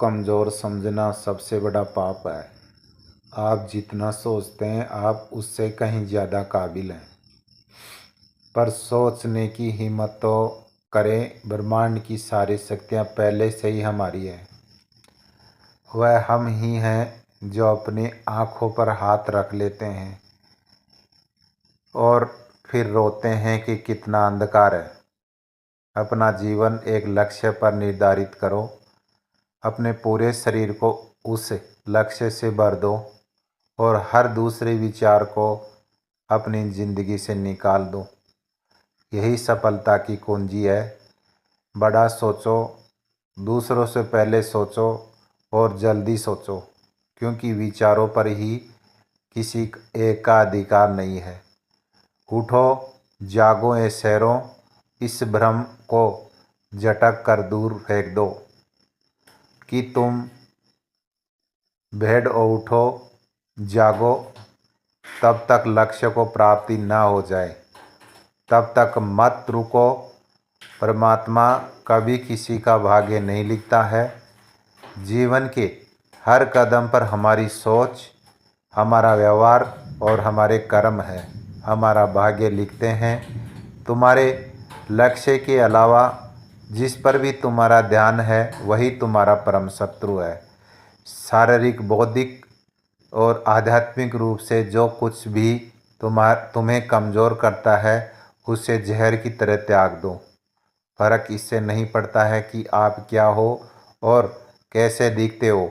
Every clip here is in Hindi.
कमज़ोर समझना सबसे बड़ा पाप है। आप जितना सोचते हैं आप उससे कहीं ज़्यादा काबिल हैं, पर सोचने की हिम्मत तो करें। ब्रह्मांड की सारी शक्तियाँ पहले से ही हमारी है। वह हम ही हैं जो अपनी आँखों पर हाथ रख लेते हैं और फिर रोते हैं कि कितना अंधकार है। अपना जीवन एक लक्ष्य पर निर्धारित करो, अपने पूरे शरीर को उस लक्ष्य से भर दो और हर दूसरे विचार को अपनी ज़िंदगी से निकाल दो। यही सफलता की कुंजी है। बड़ा सोचो, दूसरों से पहले सोचो और जल्दी सोचो, क्योंकि विचारों पर ही किसी एक का अधिकार नहीं है। उठो, जागो ए शहरों, इस भ्रम को झटक कर दूर फेंक दो कि तुम भेड़ और उठो, जागो। तब तक लक्ष्य को प्राप्ति न हो जाए तब तक मत रुको। परमात्मा कभी किसी का भाग्य नहीं लिखता है। जीवन के हर कदम पर हमारी सोच, हमारा व्यवहार और हमारे कर्म है हमारा भाग्य लिखते हैं। तुम्हारे लक्ष्य के अलावा जिस पर भी तुम्हारा ध्यान है वही तुम्हारा परम शत्रु है। शारीरिक, बौद्धिक और आध्यात्मिक रूप से जो कुछ भी तुम्हें कमज़ोर करता है उसे जहर की तरह त्याग दो। फर्क इससे नहीं पड़ता है कि आप क्या हो और कैसे दिखते हो,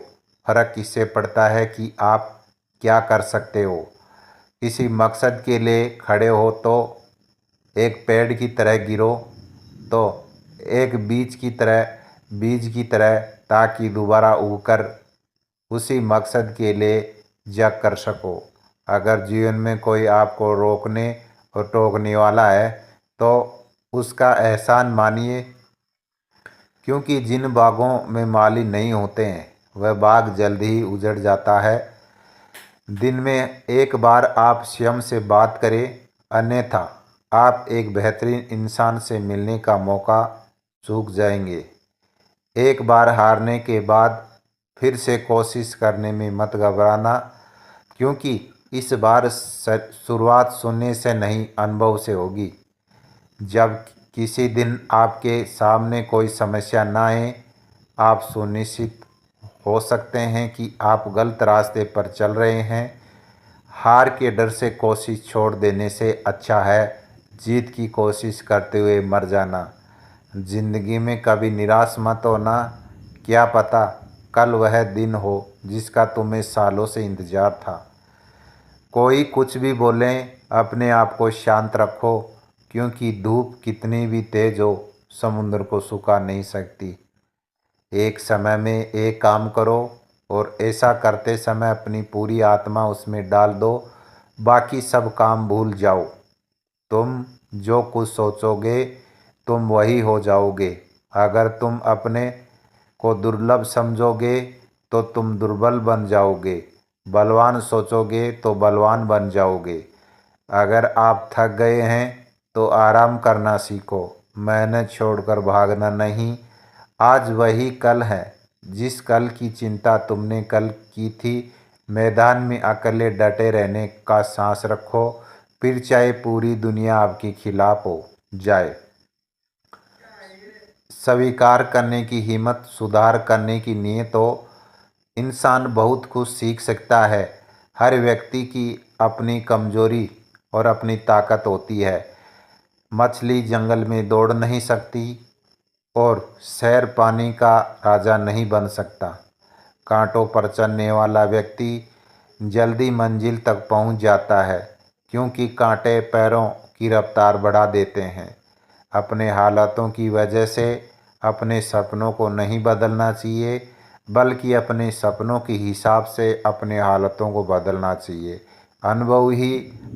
फर्क इससे पड़ता है कि आप क्या कर सकते हो। किसी मकसद के लिए खड़े हो तो एक पेड़ की तरह गिरो, तो एक बीज की तरह, ताकि दोबारा उगकर उसी मकसद के लिए जग कर सको। अगर जीवन में कोई आपको रोकने और टोकने वाला है तो उसका एहसान मानिए, क्योंकि जिन बागों में माली नहीं होते हैं वह बाग जल्द ही उजड़ जाता है। दिन में एक बार आप स्वयं से बात करें, अन्यथा आप एक बेहतरीन इंसान से मिलने का मौका चूक जाएंगे। एक बार हारने के बाद फिर से कोशिश करने में मत घबराना, क्योंकि इस बार शुरुआत सुनने से नहीं अनुभव से होगी। जब किसी दिन आपके सामने कोई समस्या ना आए, आप सुनिश्चित हो सकते हैं कि आप गलत रास्ते पर चल रहे हैं। हार के डर से कोशिश छोड़ देने से अच्छा है जीत की कोशिश करते हुए मर जाना। जिंदगी में कभी निराश मत होना, क्या पता कल वह दिन हो जिसका तुम्हें सालों से इंतज़ार था। कोई कुछ भी बोले, अपने आप को शांत रखो, क्योंकि धूप कितनी भी तेज हो समुद्र को सुखा नहीं सकती। एक समय में एक काम करो और ऐसा करते समय अपनी पूरी आत्मा उसमें डाल दो, बाकी सब काम भूल जाओ। तुम जो कुछ सोचोगे तुम वही हो जाओगे। अगर तुम अपने को दुर्लभ समझोगे तो तुम दुर्बल बन जाओगे, बलवान सोचोगे तो बलवान बन जाओगे। अगर आप थक गए हैं तो आराम करना सीखो, मेहनत छोड़कर भागना नहीं। आज वही कल है जिस कल की चिंता तुमने कल की थी। मैदान में अकेले डटे रहने का साहस रखो, फिर चाहे पूरी दुनिया आपके खिलाफ हो जाए। स्वीकार करने की हिम्मत, सुधार करने की नीयत हो, इंसान बहुत कुछ सीख सकता है। हर व्यक्ति की अपनी कमजोरी और अपनी ताकत होती है। मछली जंगल में दौड़ नहीं सकती और शेर पानी का राजा नहीं बन सकता। कांटों पर चलने वाला व्यक्ति जल्दी मंजिल तक पहुंच जाता है, क्योंकि कांटे पैरों की रफ्तार बढ़ा देते हैं। अपने हालातों की वजह से अपने सपनों को नहीं बदलना चाहिए, बल्कि अपने सपनों के हिसाब से अपने हालातों को बदलना चाहिए। अनुभव ही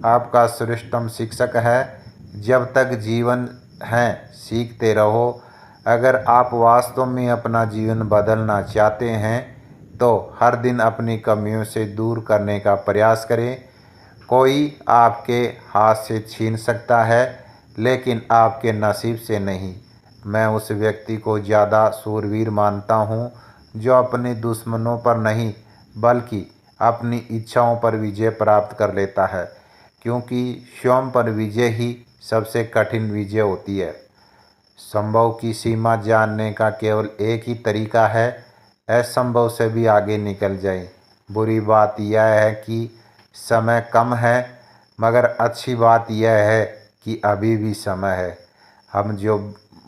आपका श्रेष्ठतम शिक्षक है। जब तक जीवन है सीखते रहो। अगर आप वास्तव में अपना जीवन बदलना चाहते हैं तो हर दिन अपनी कमियों से दूर करने का प्रयास करें। कोई आपके हाथ से छीन सकता है, लेकिन आपके नसीब से नहीं। मैं उस व्यक्ति को ज़्यादा शूरवीर मानता हूँ जो अपने दुश्मनों पर नहीं बल्कि अपनी इच्छाओं पर विजय प्राप्त कर लेता है, क्योंकि स्वयं पर विजय ही सबसे कठिन विजय होती है। संभव की सीमा जानने का केवल एक ही तरीका है, असंभव से भी आगे निकल जाए। बुरी बात यह है कि समय कम है, मगर अच्छी बात यह है कि अभी भी समय है। हम जो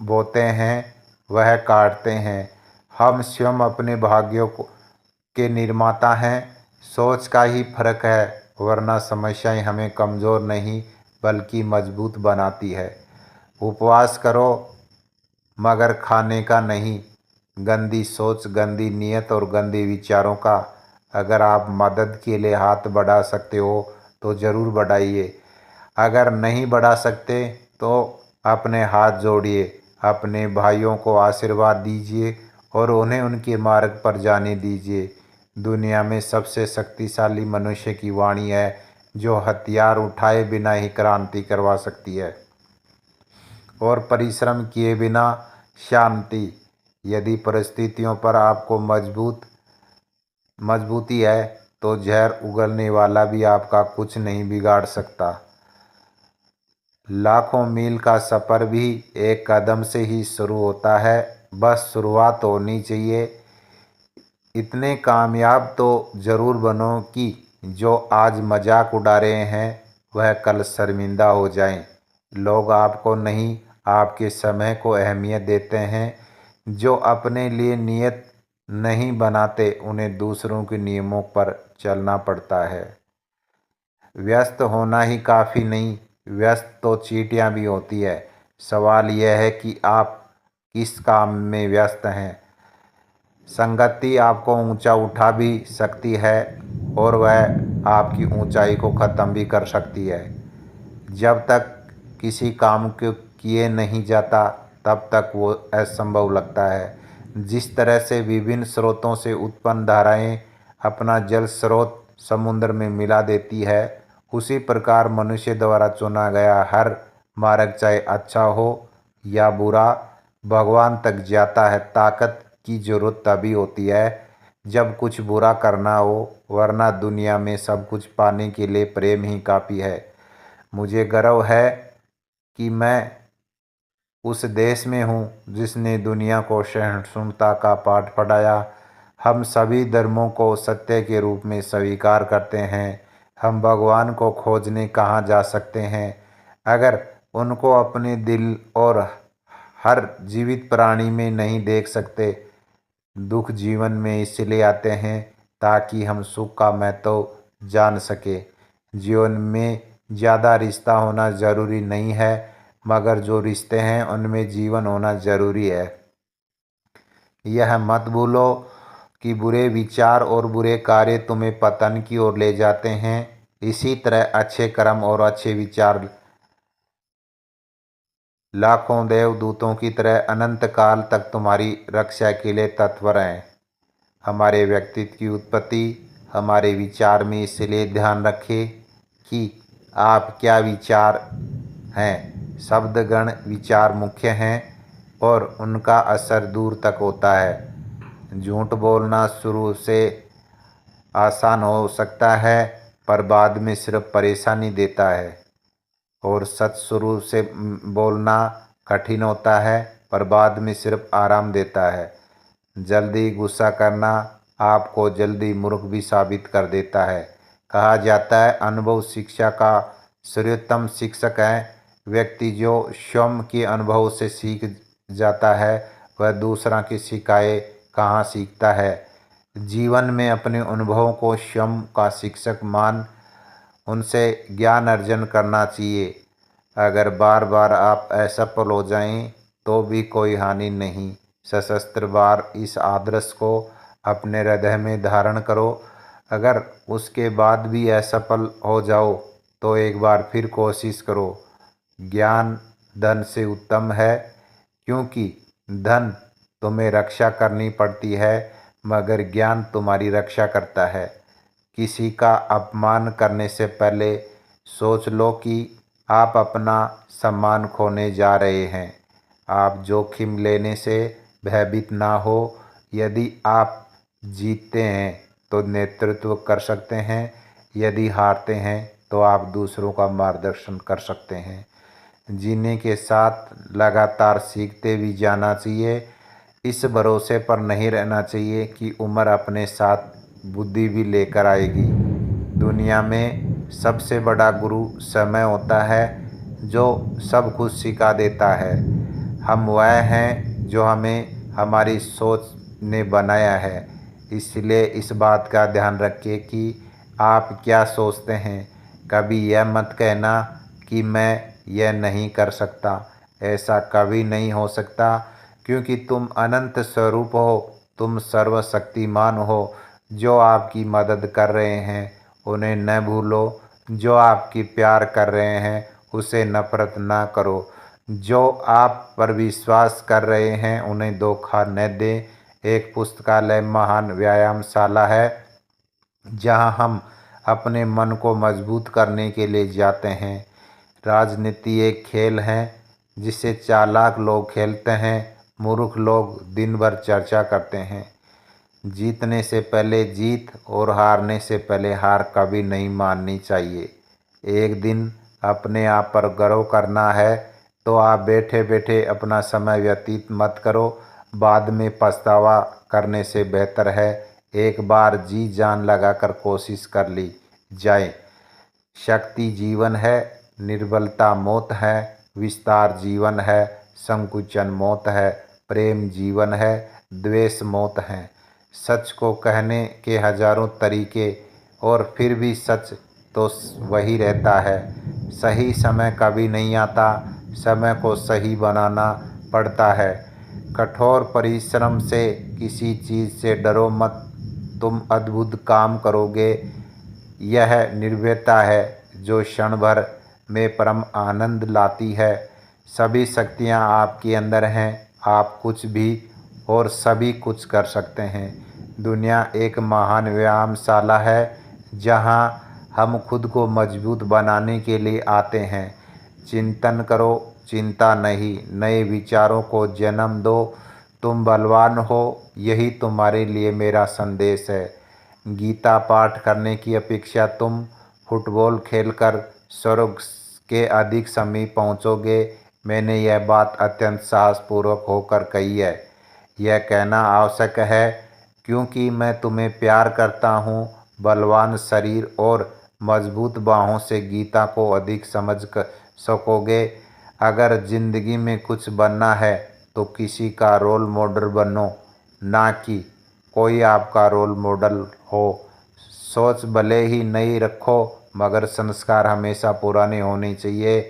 बोते हैं वह काटते हैं। हम स्वयं अपने भाग्यों के निर्माता हैं। सोच का ही फर्क है, वरना समस्याएं हमें कमज़ोर नहीं बल्कि मजबूत बनाती है। उपवास करो मगर खाने का नहीं। गंदी सोच, गंदी नीयत और गंदे विचारों का। अगर आप मदद के लिए हाथ बढ़ा सकते हो तो ज़रूर बढ़ाइए। अगर नहीं बढ़ा सकते तो अपने हाथ जोड़िए, अपने भाइयों को आशीर्वाद दीजिए और उन्हें उनके मार्ग पर जाने दीजिए। दुनिया में सबसे शक्तिशाली मनुष्य की वाणी है, जो हथियार उठाए बिना ही क्रांति करवा सकती है और परिश्रम किए बिना शांति। यदि परिस्थितियों पर आपको मजबूती है तो जहर उगलने वाला भी आपका कुछ नहीं बिगाड़ सकता। लाखों मील का सफ़र भी एक कदम से ही शुरू होता है, बस शुरुआत होनी चाहिए। इतने कामयाब तो ज़रूर बनो कि जो आज मजाक उड़ा रहे हैं वह कल शर्मिंदा हो जाएं। लोग आपको नहीं, आपके समय को अहमियत देते हैं। जो अपने लिए नियत नहीं बनाते उन्हें दूसरों के नियमों पर चलना पड़ता है। व्यस्त होना ही काफ़ी नहीं, व्यस्त तो चींटियाँ भी होती है। सवाल यह है कि आप किस काम में व्यस्त हैं। संगति आपको ऊंचा उठा भी सकती है और वह आपकी ऊंचाई को ख़त्म भी कर सकती है। जब तक किसी काम को किए नहीं जाता तब तक वो असंभव लगता है। जिस तरह से विभिन्न स्रोतों से उत्पन्न धाराएं अपना जल स्रोत समुद्र में मिला देती है, उसी प्रकार मनुष्य द्वारा चुना गया हर मार्ग, चाहे अच्छा हो या बुरा, भगवान तक जाता है। ताकत की जरूरत तभी होती है जब कुछ बुरा करना हो, वरना दुनिया में सब कुछ पाने के लिए प्रेम ही काफ़ी है। मुझे गर्व है कि मैं उस देश में हूँ जिसने दुनिया को सहिष्णुता का पाठ पढ़ाया। हम सभी धर्मों को सत्य के रूप में स्वीकार करते हैं। हम भगवान को खोजने कहाँ जा सकते हैं अगर उनको अपने दिल और हर जीवित प्राणी में नहीं देख सकते। दुख जीवन में इसलिए आते हैं ताकि हम सुख का महत्व जान सके। जीवन में ज़्यादा रिश्ता होना ज़रूरी नहीं है, मगर जो रिश्ते हैं उनमें जीवन होना ज़रूरी है। यह मत भूलो कि बुरे विचार और बुरे कार्य तुम्हें पतन की ओर ले जाते हैं। इसी तरह अच्छे कर्म और अच्छे विचार लाखों देवदूतों की तरह अनंत काल तक तुम्हारी रक्षा के लिए तत्पर हैं। हमारे व्यक्तित्व की उत्पत्ति हमारे विचार में, इसलिए ध्यान रखें कि आप क्या विचार हैं। शब्दगण विचार मुख्य हैं और उनका असर दूर तक होता है। झूठ बोलना शुरू से आसान हो सकता है पर बाद में सिर्फ परेशानी देता है, और सच शुरू से बोलना कठिन होता है पर बाद में सिर्फ आराम देता है। जल्दी गुस्सा करना आपको जल्दी मूर्ख भी साबित कर देता है। कहा जाता है अनुभव शिक्षा का सर्वोत्तम शिक्षक है। व्यक्ति जो स्वयं के अनुभव से सीख जाता है वह दूसरा की शिकायत कहाँ सीखता है। जीवन में अपने अनुभवों को स्वयं का शिक्षक मान उनसे ज्ञान अर्जन करना चाहिए। अगर बार बार आप असफल हो जाएं तो भी कोई हानि नहीं। सशस्त्र बार इस आदर्श को अपने हृदय में धारण करो। अगर उसके बाद भी असफल हो जाओ तो एक बार फिर कोशिश करो। ज्ञान धन से उत्तम है, क्योंकि धन तुम्हें रक्षा करनी पड़ती है मगर ज्ञान तुम्हारी रक्षा करता है। किसी का अपमान करने से पहले सोच लो कि आप अपना सम्मान खोने जा रहे हैं। आप जोखिम लेने से भयभीत ना हो। यदि आप जीतते हैं तो नेतृत्व कर सकते हैं, यदि हारते हैं तो आप दूसरों का मार्गदर्शन कर सकते हैं। जीने के साथ लगातार सीखते भी जाना चाहिए। इस भरोसे पर नहीं रहना चाहिए कि उम्र अपने साथ बुद्धि भी लेकर आएगी। दुनिया में सबसे बड़ा गुरु समय होता है, जो सब कुछ सिखा देता है। हम वह हैं जो हमें हमारी सोच ने बनाया है। इसलिए इस बात का ध्यान रखिए कि आप क्या सोचते हैं। कभी यह मत कहना कि मैं यह नहीं कर सकता। ऐसा कभी नहीं हो सकता, क्योंकि तुम अनंत स्वरूप हो, तुम सर्वशक्तिमान हो। जो आपकी मदद कर रहे हैं उन्हें न भूलो, जो आपकी प्यार कर रहे हैं उसे नफरत ना करो, जो आप पर विश्वास कर रहे हैं उन्हें धोखा न दें। एक पुस्तकालय महान व्यायामशाला है, जहां हम अपने मन को मजबूत करने के लिए जाते हैं। राजनीति एक खेल है जिसे चालाक लोग खेलते हैं, मूर्ख लोग दिन भर चर्चा करते हैं। जीतने से पहले जीत और हारने से पहले हार कभी नहीं माननी चाहिए। एक दिन अपने आप पर गर्व करना है तो आप बैठे बैठे अपना समय व्यतीत मत करो। बाद में पछतावा करने से बेहतर है एक बार जी जान लगाकर कोशिश कर ली जाए। शक्ति जीवन है, निर्बलता मौत है। विस्तार जीवन है, संकुचन मौत है। प्रेम जीवन है, द्वेष मौत है। सच को कहने के हजारों तरीके, और फिर भी सच तो वही रहता है। सही समय कभी नहीं आता, समय को सही बनाना पड़ता है। कठोर परिश्रम से किसी चीज़ से डरो मत, तुम अद्भुत काम करोगे। यह निर्भयता है जो क्षण भर में परम आनंद लाती है। सभी शक्तियाँ आपके अंदर हैं, आप कुछ भी और सभी कुछ कर सकते हैं। दुनिया एक महान व्यायामशाला है, जहां हम खुद को मजबूत बनाने के लिए आते हैं। चिंतन करो, चिंता नहीं। नए विचारों को जन्म दो। तुम बलवान हो, यही तुम्हारे लिए मेरा संदेश है। गीता पाठ करने की अपेक्षा तुम फुटबॉल खेलकर स्वर्ग के अधिक समीप पहुँचोगे। मैंने यह बात अत्यंत साहसपूर्वक होकर कही है। यह कहना आवश्यक है क्योंकि मैं तुम्हें प्यार करता हूँ। बलवान शरीर और मजबूत बाहों से गीता को अधिक सकोगे। अगर जिंदगी में कुछ बनना है तो किसी का रोल मॉडल बनो, ना कि कोई आपका रोल मॉडल हो। सोच भले ही नई रखो, मगर संस्कार हमेशा पुराने होने चाहिए।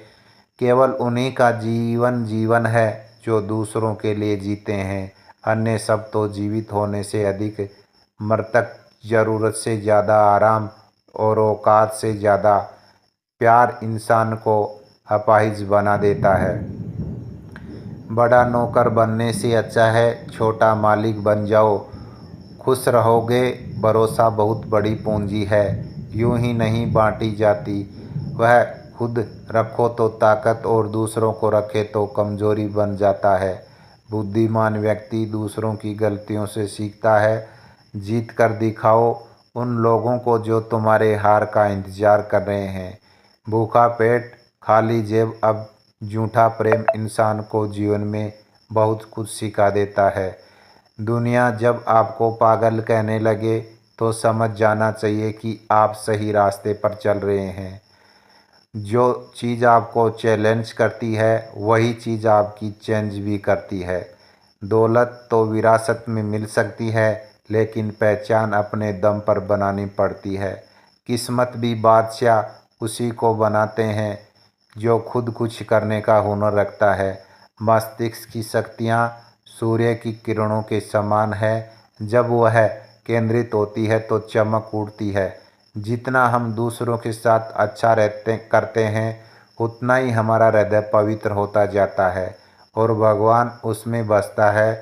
केवल उन्हीं का जीवन जीवन है जो दूसरों के लिए जीते हैं। अन्य सब तो जीवित होने से अधिक मृतक, ज़रूरत से ज़्यादा आराम और औकात से ज़्यादा प्यार इंसान को अपाहिज बना देता है। बड़ा नौकर बनने से अच्छा है छोटा मालिक बन जाओ, खुश रहोगे। भरोसा बहुत बड़ी पूंजी है, यूं ही नहीं बांटी जाती। वह खुद रखो तो ताकत, और दूसरों को रखे तो कमजोरी बन जाता है। बुद्धिमान व्यक्ति दूसरों की गलतियों से सीखता है। जीत कर दिखाओ उन लोगों को जो तुम्हारे हार का इंतजार कर रहे हैं। भूखा पेट खाली जेब, अब झूठा प्रेम इंसान को जीवन में बहुत कुछ सिखा देता है। दुनिया जब आपको पागल कहने लगे तो समझ जाना चाहिए कि आप सही रास्ते पर चल रहे हैं। जो चीज़ आपको चैलेंज करती है वही चीज़ आपकी चेंज भी करती है। दौलत तो विरासत में मिल सकती है, लेकिन पहचान अपने दम पर बनानी पड़ती है। किस्मत भी बादशाह उसी को बनाते हैं जो खुद कुछ करने का हुनर रखता है। मस्तिष्क की शक्तियाँ सूर्य की किरणों के समान है, जब वह केंद्रित होती है तो चमक उठती है। जितना हम दूसरों के साथ अच्छा करते हैं, उतना ही हमारा हृदय पवित्र होता जाता है और भगवान उसमें बसता है।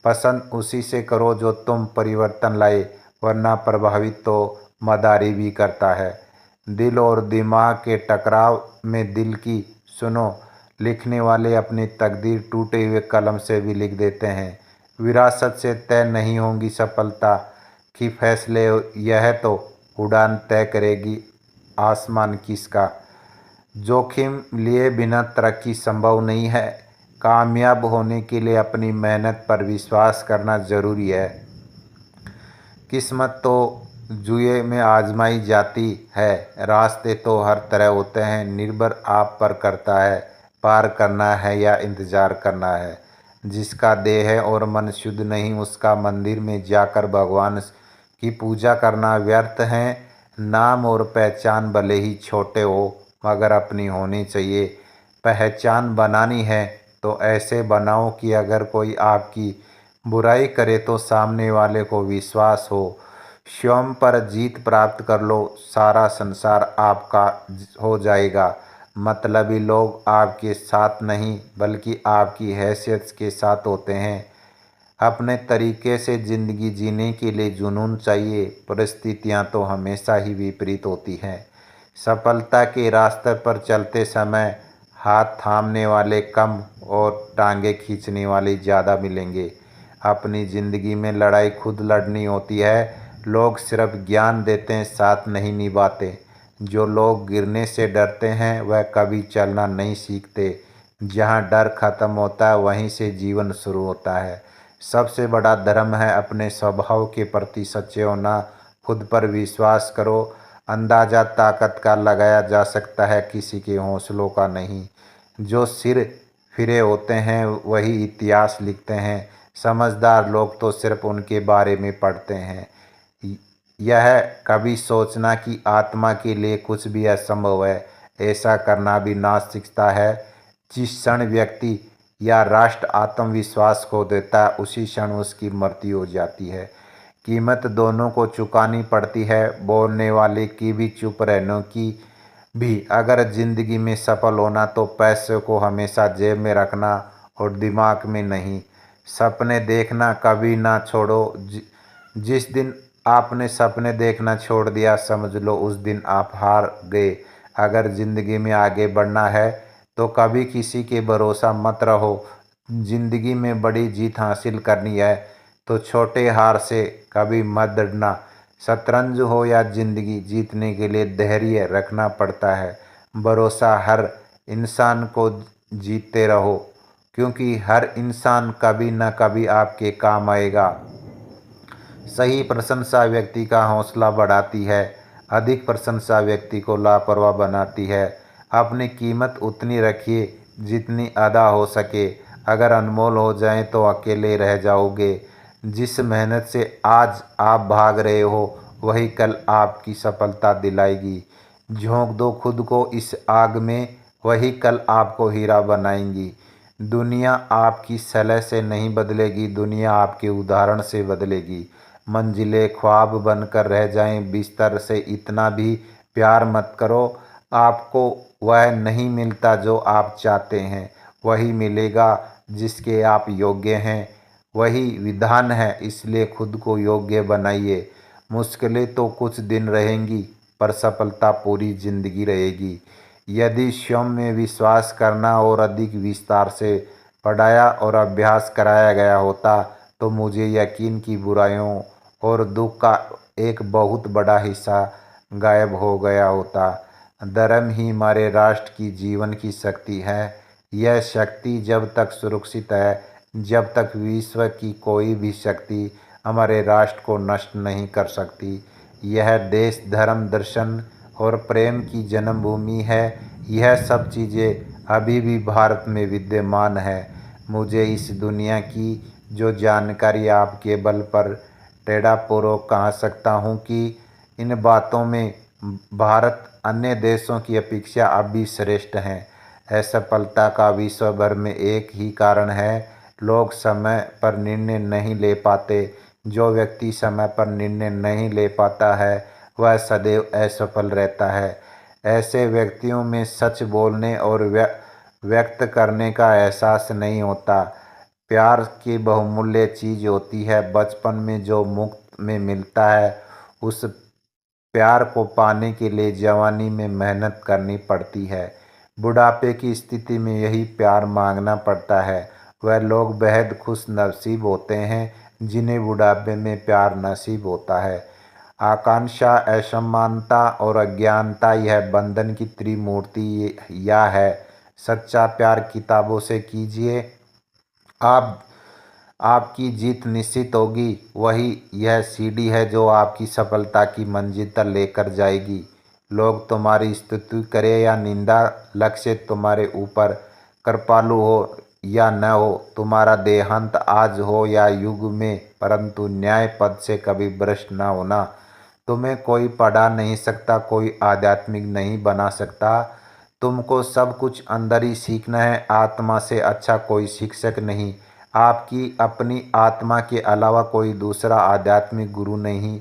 पसंद उसी से करो जो तुम परिवर्तन लाए, वरना प्रभावित तो मदारी भी करता है। दिल और दिमाग के टकराव में दिल की सुनो। लिखने वाले अपनी तकदीर टूटे हुए कलम से भी लिख देते हैं। विरासत से तय नहीं होगी सफलता की फैसले, यह तो उड़ान तय करेगी आसमान किसका। जोखिम लिए बिना तरक्की संभव नहीं है। कामयाब होने के लिए अपनी मेहनत पर विश्वास करना जरूरी है। किस्मत तो जुए में आजमाई जाती है, रास्ते तो हर तरह होते हैं, निर्भर आप पर करता है पार करना है या इंतजार करना है। जिसका देह और मन शुद्ध नहीं, उसका मंदिर में जाकर भगवान की पूजा करना व्यर्थ है। नाम और पहचान भले ही छोटे हो मगर अपनी होनी चाहिए। पहचान बनानी है तो ऐसे बनाओ कि अगर कोई आपकी बुराई करे तो सामने वाले को विश्वास हो। स्वयं पर जीत प्राप्त कर लो, सारा संसार आपका हो जाएगा। मतलबी लोग आपके साथ नहीं बल्कि आपकी हैसियत के साथ होते हैं। अपने तरीके से ज़िंदगी जीने के लिए जुनून चाहिए। परिस्थितियां तो हमेशा ही विपरीत होती हैं। सफलता के रास्ते पर चलते समय हाथ थामने वाले कम और टांगे खींचने वाले ज़्यादा मिलेंगे। अपनी ज़िंदगी में लड़ाई खुद लड़नी होती है। लोग सिर्फ ज्ञान देते हैं, साथ नहीं निभाते। जो लोग गिरने से डरते हैं वह कभी चलना नहीं सीखते। जहाँ डर खत्म होता है वहीं से जीवन शुरू होता है। सबसे बड़ा धर्म है अपने स्वभाव के प्रति सच्चे होना। खुद पर विश्वास करो। अंदाज़ा ताकत का लगाया जा सकता है, किसी के हौसलों का नहीं। जो सिर फिरे होते हैं वही इतिहास लिखते हैं। समझदार लोग तो सिर्फ उनके बारे में पढ़ते हैं। यह कभी सोचना कि आत्मा के लिए कुछ भी असंभव है, ऐसा करना भी नास्तिकता है। जिस क्षण व्यक्ति या राष्ट्र आत्मविश्वास खो देता है उसी क्षण उसकी मृत्यु हो जाती है। कीमत दोनों को चुकानी पड़ती है, बोलने वाले की भी चुप रहने की भी। अगर जिंदगी में सफल होना तो पैसे को हमेशा जेब में रखना और दिमाग में नहीं। सपने देखना कभी ना छोड़ो। जिस दिन आपने सपने देखना छोड़ दिया समझ लो उस दिन आप हार गए। अगर ज़िंदगी में आगे बढ़ना है तो कभी किसी के भरोसा मत रहो। ज़िंदगी में बड़ी जीत हासिल करनी है तो छोटे हार से कभी मत डरना। शतरंज हो या ज़िंदगी, जीतने के लिए धैर्य रखना पड़ता है। भरोसा हर इंसान को जीतते रहो, क्योंकि हर इंसान कभी न कभी आपके काम आएगा। सही प्रशंसा व्यक्ति का हौसला बढ़ाती है, अधिक प्रशंसा व्यक्ति को लापरवाह बनाती है। अपनी कीमत उतनी रखिए जितनी अदा हो सके। अगर अनमोल हो जाए तो अकेले रह जाओगे। जिस मेहनत से आज आप भाग रहे हो वही कल आपकी सफलता दिलाएगी। झोंक दो खुद को इस आग में, वही कल आपको हीरा बनाएंगी। दुनिया आपकी सलाह से नहीं बदलेगी, दुनिया आपके उदाहरण से बदलेगी। मंजिलें ख्वाब बनकर रह जाएं, बिस्तर से इतना भी प्यार मत करो। आपको वह नहीं मिलता जो आप चाहते हैं, वही मिलेगा जिसके आप योग्य हैं। वही विधान है, इसलिए खुद को योग्य बनाइए। मुश्किलें तो कुछ दिन रहेंगी पर सफलता पूरी जिंदगी रहेगी। यदि स्वयं में विश्वास करना और अधिक विस्तार से पढ़ाया और अभ्यास कराया गया होता तो मुझे यकीन की बुराइयों और दुख का एक बहुत बड़ा हिस्सा गायब हो गया होता। धर्म ही हमारे राष्ट्र की जीवन की शक्ति है। यह शक्ति जब तक सुरक्षित है, जब तक विश्व की कोई भी शक्ति हमारे राष्ट्र को नष्ट नहीं कर सकती। यह देश धर्म दर्शन और प्रेम की जन्मभूमि है। यह सब चीज़ें अभी भी भारत में विद्यमान है। मुझे इस दुनिया की जो जानकारी आपके बल पर टेढ़ापूर्वक कह सकता हूँ कि इन बातों में भारत अन्य देशों की अपेक्षा अब भी श्रेष्ठ है। असफलता का विश्व भर में एक ही कारण है, लोग समय पर निर्णय नहीं ले पाते। जो व्यक्ति समय पर निर्णय नहीं ले पाता है वह सदैव असफल रहता है। ऐसे व्यक्तियों में सच बोलने और व्यक्त करने का एहसास नहीं होता। प्यार की बहुमूल्य चीज़ होती है। बचपन में जो मुफ्त में मिलता है उस प्यार को पाने के लिए जवानी में मेहनत करनी पड़ती है। बुढ़ापे की स्थिति में यही प्यार मांगना पड़ता है। वह लोग बेहद खुश नसीब होते हैं जिन्हें बुढ़ापे में प्यार नसीब होता है। आकांक्षा, असमानता और अज्ञानता यह बंधन की त्रिमूर्ति या है। सच्चा प्यार किताबों से कीजिए, आप आपकी जीत निश्चित होगी। वही यह सीढ़ी है जो आपकी सफलता की मंजिल तक लेकर जाएगी। लोग तुम्हारी स्तुति करें या निंदा, लक्ष्य तुम्हारे ऊपर कृपालु हो या न हो, तुम्हारा देहांत आज हो या युग में, परंतु न्याय पद से कभी भ्रष्ट न होना। तुम्हें कोई पढ़ा नहीं सकता, कोई आध्यात्मिक नहीं बना सकता। तुमको सब कुछ अंदर ही सीखना है। आत्मा से अच्छा कोई शिक्षक नहीं। आपकी अपनी आत्मा के अलावा कोई दूसरा आध्यात्मिक गुरु नहीं।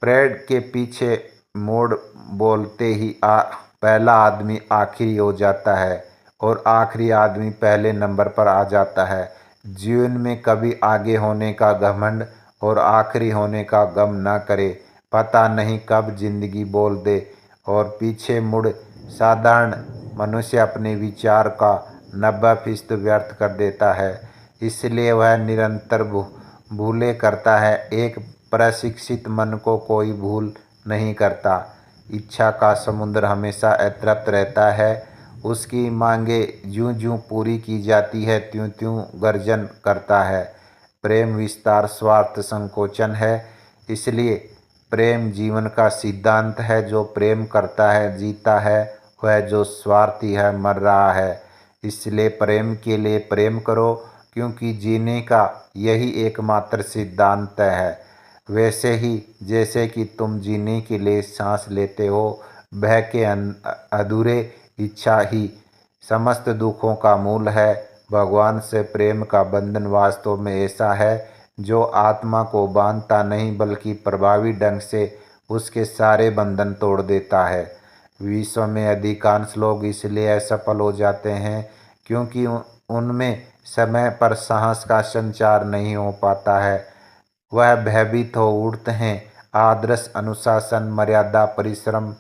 परेड के पीछे मोड़ बोलते ही पहला आदमी आखिरी हो जाता है और आखिरी आदमी पहले नंबर पर आ जाता है। जीवन में कभी आगे होने का घमंड और आखिरी होने का गम न करे। पता नहीं कब जिंदगी बोल दे और पीछे मुड़। साधारण मनुष्य अपने विचार का 90% व्यर्थ कर देता है, इसलिए वह निरंतर भूले करता है। एक प्रशिक्षित मन को कोई भूल नहीं करता। इच्छा का समुद्र हमेशा अतृप्त रहता है। उसकी मांगे ज्यों ज्यों पूरी की जाती है त्यों त्यों गर्जन करता है। प्रेम विस्तार, स्वार्थ संकोचन है। इसलिए प्रेम जीवन का सिद्धांत है। जो प्रेम करता है जीता है, वह जो स्वार्थी है मर रहा है। इसलिए प्रेम के लिए प्रेम करो, क्योंकि जीने का यही एकमात्र सिद्धांत है। वैसे ही जैसे कि तुम जीने के लिए सांस लेते हो, भय के अधूरे इच्छा ही समस्त दुखों का मूल है। भगवान से प्रेम का बंधन वास्तव में ऐसा है जो आत्मा को बांधता नहीं बल्कि प्रभावी ढंग से उसके सारे बंधन तोड़ देता है। विश्व में अधिकांश लोग इसलिए असफल हो जाते हैं क्योंकि उनमें समय पर साहस का संचार नहीं हो पाता है। वह भयभीत हो उठते हैं। आदर्श, अनुशासन, मर्यादा, परिश्रम,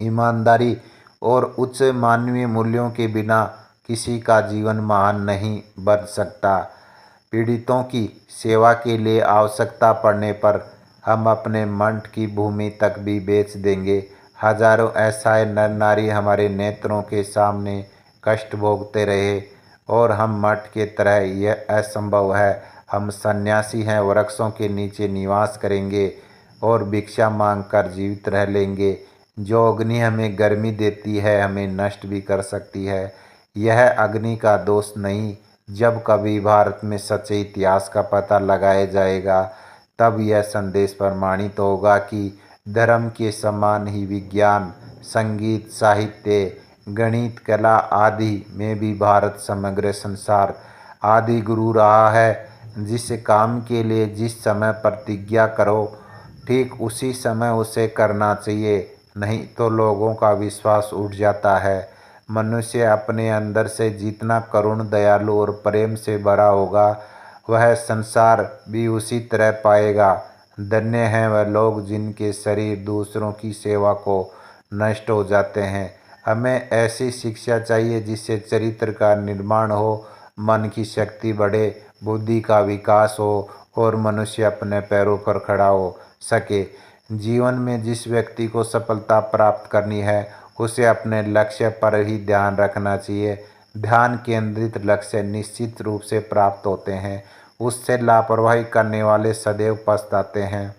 ईमानदारी और उच्च मानवीय मूल्यों के बिना किसी का जीवन महान नहीं बन सकता। पीड़ितों की सेवा के लिए आवश्यकता पड़ने पर हम अपने मंठ की भूमि तक भी बेच देंगे। हजारों असहाय नर नारी हमारे नेत्रों के सामने कष्ट भोगते रहे और हम मठ के तरह यह असंभव है। हम सन्यासी हैं, वृक्षों के नीचे निवास करेंगे और भिक्षा मांगकर जीवित रह लेंगे। जो अग्नि हमें गर्मी देती है हमें नष्ट भी कर सकती है। यह अग्नि का दोष नहीं। जब कभी भारत में सच्चे इतिहास का पता लगाया जाएगा तब यह संदेश प्रमाणित होगा कि धर्म के समान ही विज्ञान, संगीत, साहित्य, गणित, कला आदि में भी भारत समग्र संसार आदि गुरु रहा है। जिस काम के लिए जिस समय प्रतिज्ञा करो ठीक उसी समय उसे करना चाहिए, नहीं तो लोगों का विश्वास उठ जाता है। मनुष्य अपने अंदर से जितना करुण, दयालु और प्रेम से भरा होगा वह संसार भी उसी तरह पाएगा। धन्य हैं वह लोग जिनके शरीर दूसरों की सेवा को नष्ट हो जाते हैं। हमें ऐसी शिक्षा चाहिए जिससे चरित्र का निर्माण हो, मन की शक्ति बढ़े, बुद्धि का विकास हो और मनुष्य अपने पैरों पर खड़ा हो सके। जीवन में जिस व्यक्ति को सफलता प्राप्त करनी है उसे अपने लक्ष्य पर ही ध्यान रखना चाहिए। ध्यान केंद्रित लक्ष्य निश्चित रूप से प्राप्त होते हैं। उससे लापरवाही करने वाले सदैव पछताते हैं।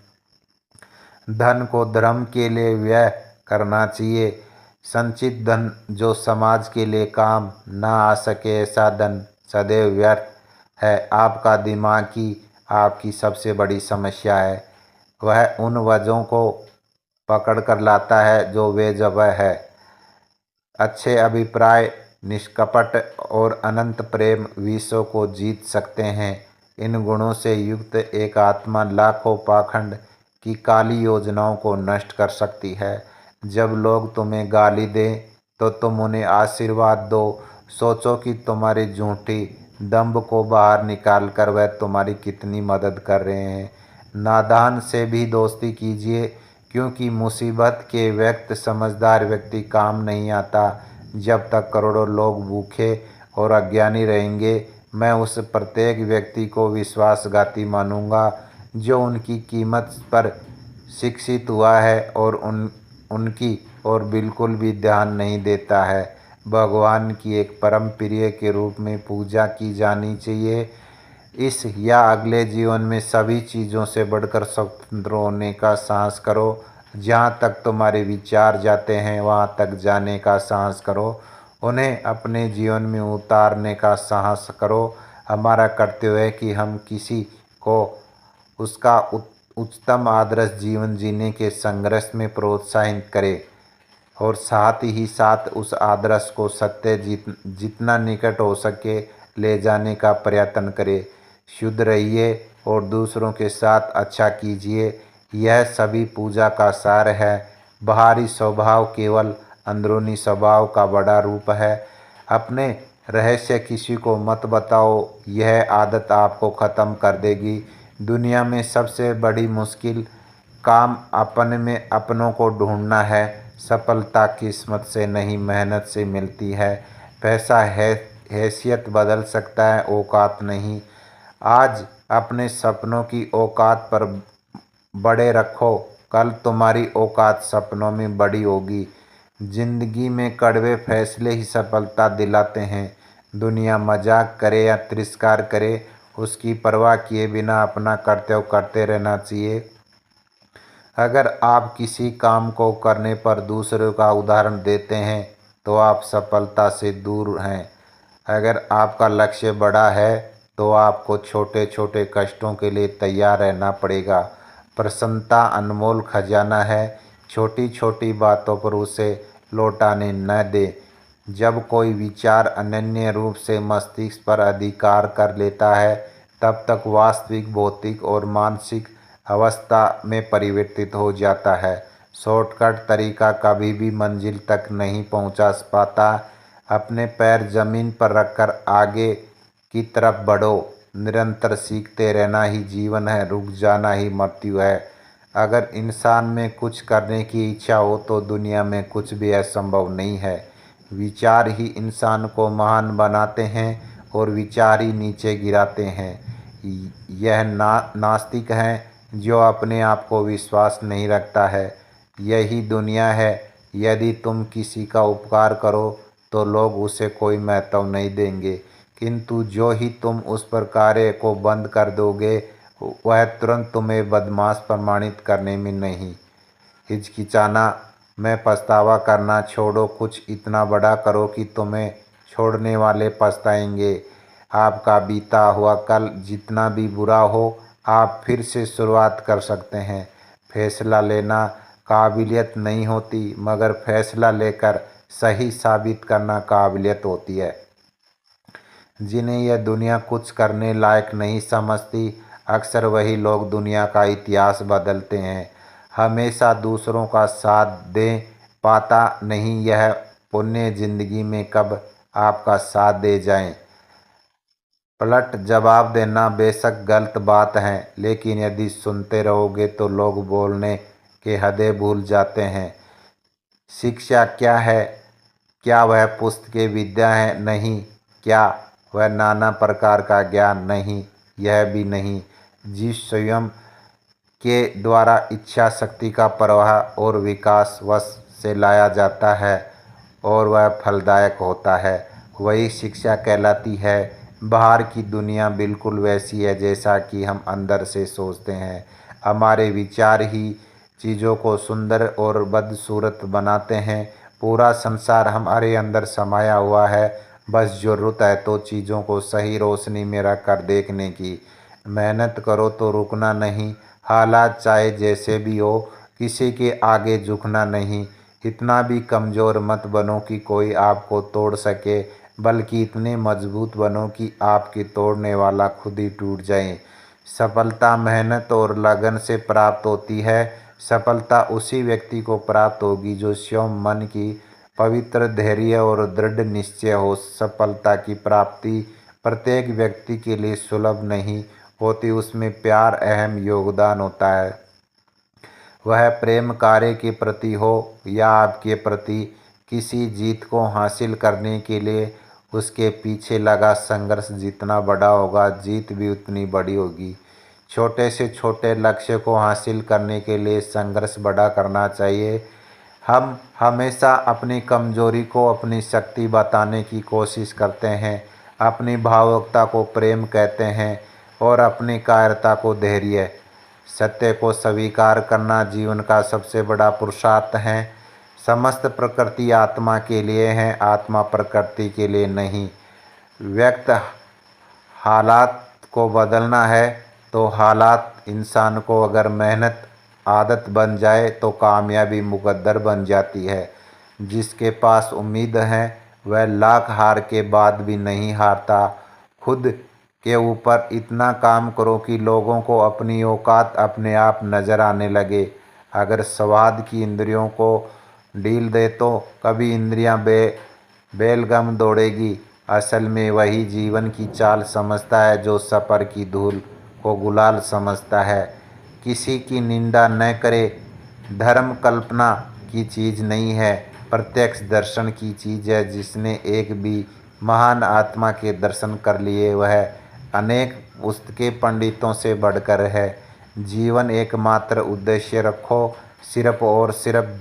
धन को धर्म के लिए व्यय करना चाहिए। संचित धन जो समाज के लिए काम ना आ सके, ऐसा धन सदैव व्यर्थ है। आपका दिमाग ही आपकी सबसे बड़ी समस्या है। वह उन वजहों को पकड़ कर लाता है जो बेजगह है। अच्छे अभिप्राय, निष्कपट और अनंत प्रेम विश्व को जीत सकते हैं। इन गुणों से युक्त एक आत्मा लाखों पाखंड की काली योजनाओं को नष्ट कर सकती है। जब लोग तुम्हें गाली दें तो तुम उन्हें आशीर्वाद दो। सोचो कि तुम्हारी झूठी दंभ को बाहर निकालकर वह तुम्हारी कितनी मदद कर रहे हैं। नादान से भी दोस्ती कीजिए, क्योंकि मुसीबत के वक्त समझदार व्यक्ति काम नहीं आता। जब तक करोड़ों लोग भूखे और अज्ञानी रहेंगे मैं उस प्रत्येक व्यक्ति को विश्वासघाती मानूंगा जो उनकी कीमत पर शिक्षित हुआ है और उनकी और बिल्कुल भी ध्यान नहीं देता है। भगवान की एक परम प्रिय के रूप में पूजा की जानी चाहिए। इस या अगले जीवन में सभी चीज़ों से बढ़कर स्वतंत्र होने का साहस करो। जहाँ तक तुम्हारे विचार जाते हैं वहाँ तक जाने का साहस करो। उन्हें अपने जीवन में उतारने का साहस करो। हमारा कर्तव्य है कि हम किसी को उसका उच्चतम आदर्श जीवन जीने के संघर्ष में प्रोत्साहित करें और साथ ही साथ उस आदर्श को सत्य जितना निकट हो सके ले जाने का प्रयत्न करें। शुद्ध रहिए और दूसरों के साथ अच्छा कीजिए। यह सभी पूजा का सार है। बाहरी स्वभाव केवल अंदरूनी स्वभाव का बड़ा रूप है। अपने रहस्य किसी को मत बताओ, यह आदत आपको ख़त्म कर देगी। दुनिया में सबसे बड़ी मुश्किल काम अपनों को ढूंढना है। सफलता किस्मत से नहीं मेहनत से मिलती है। पैसा है हैसियत बदल सकता है, औकात नहीं। आज अपने सपनों की औकात पर बड़े रखो, कल तुम्हारी औकात सपनों में बड़ी होगी। जिंदगी में कड़वे फैसले ही सफलता दिलाते हैं। दुनिया मजाक करे या तिरस्कार करे, उसकी परवाह किए बिना अपना कर्तव्य करते रहना चाहिए। अगर आप किसी काम को करने पर दूसरों का उदाहरण देते हैं तो आप सफलता से दूर हैं। अगर आपका लक्ष्य बड़ा है तो आपको छोटे छोटे कष्टों के लिए तैयार रहना पड़ेगा। प्रसन्नता अनमोल खजाना है, छोटी छोटी बातों पर उसे लौटाने न दें। जब कोई विचार अनन्य रूप से मस्तिष्क पर अधिकार कर लेता है तब तक वास्तविक भौतिक और मानसिक अवस्था में परिवर्तित हो जाता है। शॉर्टकट तरीका कभी भी मंजिल तक नहीं पहुंचा पाता। अपने पैर जमीन पर रखकर आगे की तरफ बढ़ो। निरंतर सीखते रहना ही जीवन है, रुक जाना ही मृत्यु है। अगर इंसान में कुछ करने की इच्छा हो तो दुनिया में कुछ भी असंभव नहीं है। विचार ही इंसान को महान बनाते हैं और विचार ही नीचे गिराते हैं। यह नास्तिक है जो अपने आप को विश्वास नहीं रखता है। यही दुनिया है। यदि तुम किसी का उपकार करो तो लोग उसे कोई महत्व नहीं देंगे, किंतु जो ही तुम उस पर कार्य को बंद कर दोगे वह तुरंत तुम्हें बदमाश प्रमाणित करने में नहीं हिचकिचाना। मैं पछतावा करना छोड़ो, कुछ इतना बड़ा करो कि तुम्हें छोड़ने वाले पछताएंगे। आपका बीता हुआ कल जितना भी बुरा हो आप फिर से शुरुआत कर सकते हैं। फैसला लेना काबिलियत नहीं होती, मगर फैसला लेकर सही साबित करना काबिलियत होती है। जिन्हें यह दुनिया कुछ करने लायक नहीं समझती, अक्सर वही लोग दुनिया का इतिहास बदलते हैं। हमेशा दूसरों का साथ दे पाता नहीं यह पुण्य जिंदगी में कब आपका साथ दे जाएं। पलट जवाब देना बेशक गलत बात है, लेकिन यदि सुनते रहोगे तो लोग बोलने के हदें भूल जाते हैं। शिक्षा क्या है? क्या वह पुस्तकीय विद्या है? नहीं। क्या वह नाना प्रकार का ज्ञान? नहीं, यह भी नहीं। जिस स्वयं के द्वारा इच्छा शक्ति का प्रवाह और विकास वश से लाया जाता है और वह फलदायक होता है, वही शिक्षा कहलाती है। बाहर की दुनिया बिल्कुल वैसी है जैसा कि हम अंदर से सोचते हैं। हमारे विचार ही चीज़ों को सुंदर और बदसूरत बनाते हैं। पूरा संसार हमारे अंदर समाया हुआ है। बस ज़रूरत है तो चीज़ों को सही रोशनी में रख कर देखने की। मेहनत करो तो रुकना नहीं। हालात चाहे जैसे भी हो, किसी के आगे झुकना नहीं। इतना भी कमज़ोर मत बनो कि कोई आपको तोड़ सके, बल्कि इतने मजबूत बनो कि आपके तोड़ने वाला खुद ही टूट जाए। सफलता मेहनत और लगन से प्राप्त होती है। सफलता उसी व्यक्ति को प्राप्त होगी जो स्वयं मन की पवित्र धैर्य और दृढ़ निश्चय हो। सफलता की प्राप्ति प्रत्येक व्यक्ति के लिए सुलभ नहीं होती, उसमें प्यार अहम योगदान होता है। वह प्रेम कार्य के प्रति हो या आपके प्रति किसी जीत को हासिल करने के लिए उसके पीछे लगा संघर्ष जितना बड़ा होगा, जीत भी उतनी बड़ी होगी। छोटे से छोटे लक्ष्य को हासिल करने के लिए संघर्ष बड़ा करना चाहिए। हम हमेशा अपनी कमजोरी को अपनी शक्ति बताने की कोशिश करते हैं, अपनी भावुकता को प्रेम कहते हैं और अपनी कायरता को धैर्य। सत्य को स्वीकार करना जीवन का सबसे बड़ा पुरुषार्थ है। समस्त प्रकृति आत्मा के लिए है, आत्मा प्रकृति के लिए नहीं। व्यक्त हालात को बदलना है तो हालात इंसान को अगर मेहनत आदत बन जाए तो कामयाबी मुकद्दर बन जाती है। जिसके पास उम्मीद है वह लाख हार के बाद भी नहीं हारता। खुद के ऊपर इतना काम करो कि लोगों को अपनी औकात अपने आप नज़र आने लगे। अगर स्वाद की इंद्रियों को ढील दे तो कभी इंद्रियां बेलगम दौड़ेगी। असल में वही जीवन की चाल समझता है जो सफ़र की धूल को गुलाल समझता है। किसी की निंदा न करे। धर्म कल्पना की चीज़ नहीं है, प्रत्यक्ष दर्शन की चीज़ है। जिसने एक भी महान आत्मा के दर्शन कर लिए वह अनेक पुस्तकें पंडितों से बढ़कर है। जीवन एकमात्र उद्देश्य रखो, सिर्फ और सिर्फ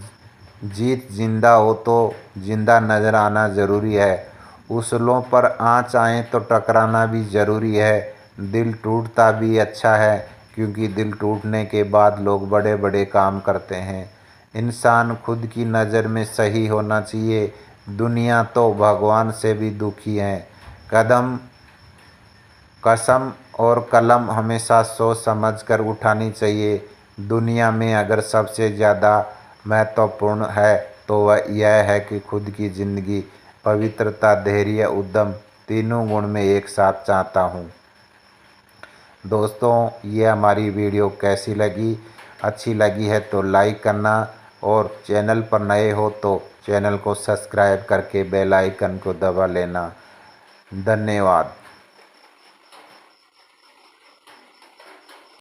जीत। जिंदा हो तो जिंदा नजर आना ज़रूरी है। उसूलों पर आँच आए तो टकराना भी ज़रूरी है। दिल टूटता भी अच्छा है, क्योंकि दिल टूटने के बाद लोग बड़े बड़े काम करते हैं। इंसान खुद की नज़र में सही होना चाहिए। दुनिया तो भगवान से भी दुखी है। कसम और कलम हमेशा सोच समझ कर उठानी चाहिए। दुनिया में अगर सबसे ज़्यादा महत्वपूर्ण है तो वह यह है कि खुद की ज़िंदगी पवित्रता, धैर्य, उद्यम तीनों गुण में एक साथ चाहता हूँ। दोस्तों, ये हमारी वीडियो कैसी लगी? अच्छी लगी है तो लाइक करना और चैनल पर नए हो तो चैनल को सब्सक्राइब करके बेल आइकन को दबा लेना। धन्यवाद।